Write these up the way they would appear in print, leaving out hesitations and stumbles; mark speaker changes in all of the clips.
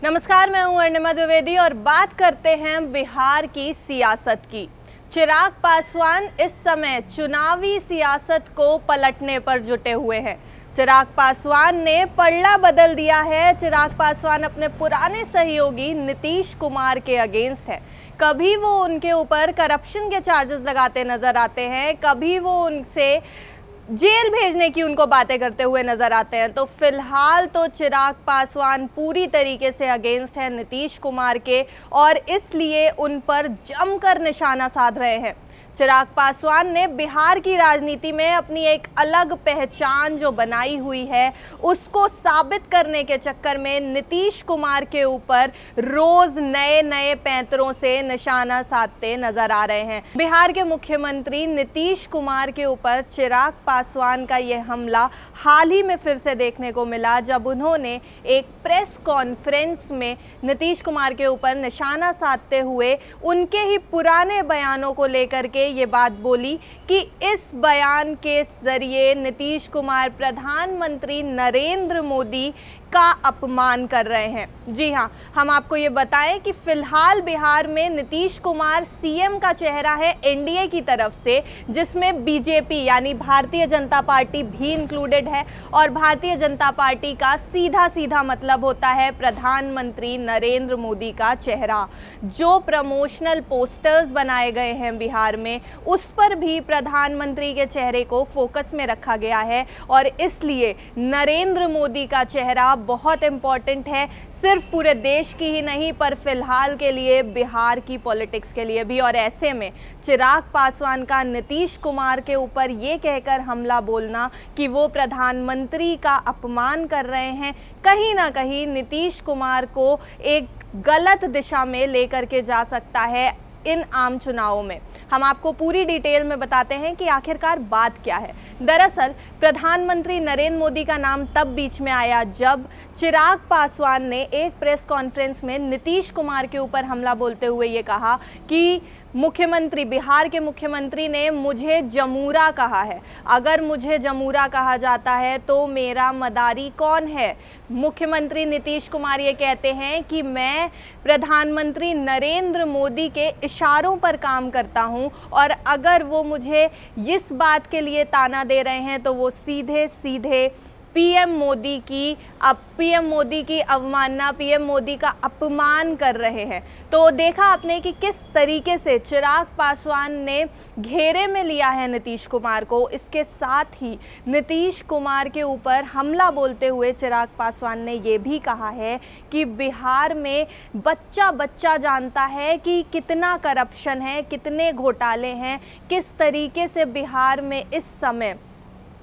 Speaker 1: नमस्कार, मैं हूं अर्णिमा द्विवेदी और बात करते हैं बिहार की सियासत की। चिराग पासवान इस समय चुनावी सियासत को पलटने पर जुटे हुए हैं। चिराग पासवान ने पलड़ा बदल दिया है। चिराग पासवान अपने पुराने सहयोगी नीतीश कुमार के अगेंस्ट है। कभी वो उनके ऊपर करप्शन के चार्जेस लगाते नजर आते हैं, कभी वो उनसे जेल भेजने की उनको बातें करते हुए नजर आते हैं। तो फिलहाल तो चिराग पासवान पूरी तरीके से अगेंस्ट है नीतीश कुमार के और इसलिए उन पर जमकर निशाना साध रहे हैं। चिराग पासवान ने बिहार की राजनीति में अपनी एक अलग पहचान जो बनाई हुई है उसको साबित करने के चक्कर में नीतीश कुमार के ऊपर रोज नए नए पैंतरों से निशाना साधते नजर आ रहे हैं। बिहार के मुख्यमंत्री नीतीश कुमार के ऊपर चिराग पासवान का यह हमला हाल ही में फिर से देखने को मिला, जब उन्होंने एक प्रेस कॉन्फ्रेंस में नीतीश कुमार के ऊपर निशाना साधते हुए उनके ही पुराने बयानों को लेकर के ये बात बोली कि इस बयान के जरिए नीतीश कुमार प्रधानमंत्री नरेंद्र मोदी का अपमान कर रहे हैं। जी हां, हम आपको ये बताएं कि फिलहाल बिहार में नीतीश कुमार सीएम का चेहरा है एनडीए की तरफ से, जिसमें बीजेपी यानी भारतीय जनता पार्टी भी इंक्लूडेड है और भारतीय जनता पार्टी का सीधा सीधा मतलब होता है प्रधानमंत्री नरेंद्र मोदी का चेहरा। जो प्रमोशनल पोस्टर्स बनाए गए हैं बिहार में, उस पर भी प्रधानमंत्री के चेहरे को फोकस में रखा गया है और इसलिए नरेंद्र मोदी का चेहरा बहुत इंपॉर्टेंट है, सिर्फ पूरे देश की ही नहीं पर फिलहाल के लिए बिहार की पॉलिटिक्स के लिए भी। और ऐसे में चिराग पासवान का नीतीश कुमार के ऊपर ये कहकर हमला बोलना कि वो प्रधानमंत्री का अपमान कर रहे हैं, कहीं ना कहीं नीतीश कुमार को एक गलत दिशा में लेकर के जा सकता है। इन आम चुनावों में हम आपको पूरी डिटेल में बताते हैं कि आखिरकार बात क्या है। दरअसल प्रधानमंत्री नरेंद्र मोदी का नाम तब बीच में आया जब चिराग पासवान ने एक प्रेस कॉन्फ्रेंस में नीतीश कुमार के ऊपर हमला बोलते हुए ये कहा कि बिहार के मुख्यमंत्री ने मुझे जमूरा कहा है। अगर मुझे जमूरा कहा जाता है तो मेरा मदारी कौन है? मुख्यमंत्री नीतीश कुमार ये कहते हैं कि मैं प्रधानमंत्री नरेंद्र मोदी के इशारों पर काम करता हूं और अगर वो मुझे इस बात के लिए ताना दे रहे हैं तो वो सीधे सीधे पीएम मोदी की अवमानना, पीएम मोदी का अपमान कर रहे हैं। तो देखा आपने कि किस तरीके से चिराग पासवान ने घेरे में लिया है नीतीश कुमार को। इसके साथ ही नीतीश कुमार के ऊपर हमला बोलते हुए चिराग पासवान ने ये भी कहा है कि बिहार में बच्चा बच्चा जानता है कि कितना करप्शन है, कितने घोटाले हैं, किस तरीके से बिहार में इस समय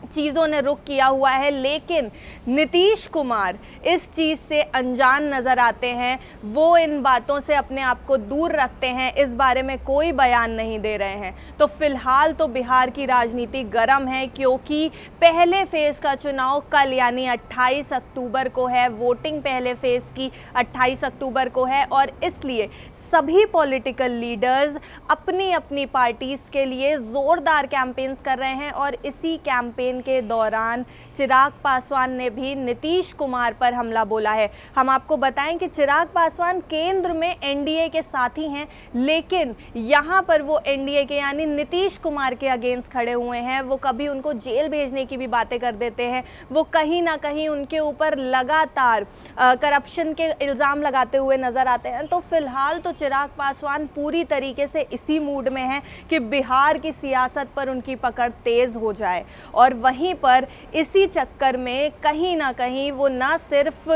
Speaker 1: चीज़ों ने रुख किया हुआ है। लेकिन नीतीश कुमार इस चीज़ से अनजान नज़र आते हैं, वो इन बातों से अपने आप को दूर रखते हैं, इस बारे में कोई बयान नहीं दे रहे हैं। तो फिलहाल तो बिहार की राजनीति गर्म है क्योंकि पहले फेज़ का चुनाव कल यानी 28 अक्टूबर को है। वोटिंग पहले फेज़ की 28 अक्टूबर को है और इसलिए सभी पॉलिटिकल लीडर्स अपनी अपनी पार्टीज़ के लिए ज़ोरदार कैंपेन्स कर रहे हैं और इसी कैंपेन के दौरान चिराग पासवान ने भी नीतीश कुमार पर हमला बोला है। हम आपको बताएं कि चिराग पासवान केंद्र में एनडीए के साथी हैं, लेकिन यहाँ पर वो एनडीए के यानी नीतीश कुमार के अगेंस्ट खड़े हुए हैं। वो कभी उनको जेल भेजने की भी बातें कर देते हैं, वो कहीं ना कहीं उनके ऊपर लगातार करप्शन के इल्ज़ाम लगाते हुए नज़र आते हैं। तो फिलहाल तो चिराग पासवान पूरी तरीके से इसी मूड में हैं कि बिहार की सियासत पर उनकी पकड़ तेज़ हो जाए और वहीं पर इसी चक्कर में कहीं ना कहीं वो ना सिर्फ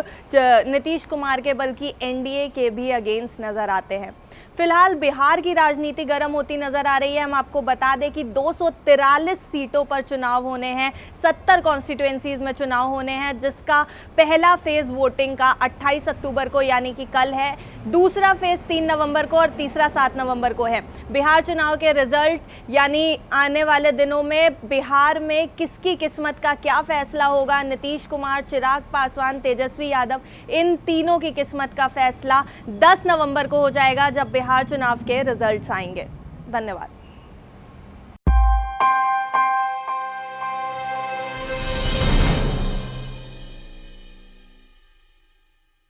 Speaker 1: नीतीश कुमार के बल्कि एनडीए के भी अगेंस्ट नज़र आते हैं। फिलहाल बिहार की राजनीति गर्म होती नजर आ रही है। हम आपको बता दें कि 243 सीटों पर चुनाव होने हैं, 70 कॉन्स्टिट्यूएंसीज में चुनाव होने हैं, जिसका पहला फेज़ वोटिंग का 28 अक्टूबर को यानी कि कल है, दूसरा फेज़ 3 नवंबर को और तीसरा 7 नवंबर को है। बिहार चुनाव के रिजल्ट यानी आने वाले दिनों में बिहार में किसकी किस्मत का क्या फैसला होगा, नीतीश कुमार, चिराग पासवान, तेजस्वी यादव, इन तीनों की किस्मत का फैसला 10 नवंबर को हो जाएगा जब बिहार चुनाव के रिजल्ट्स आएंगे। धन्यवाद।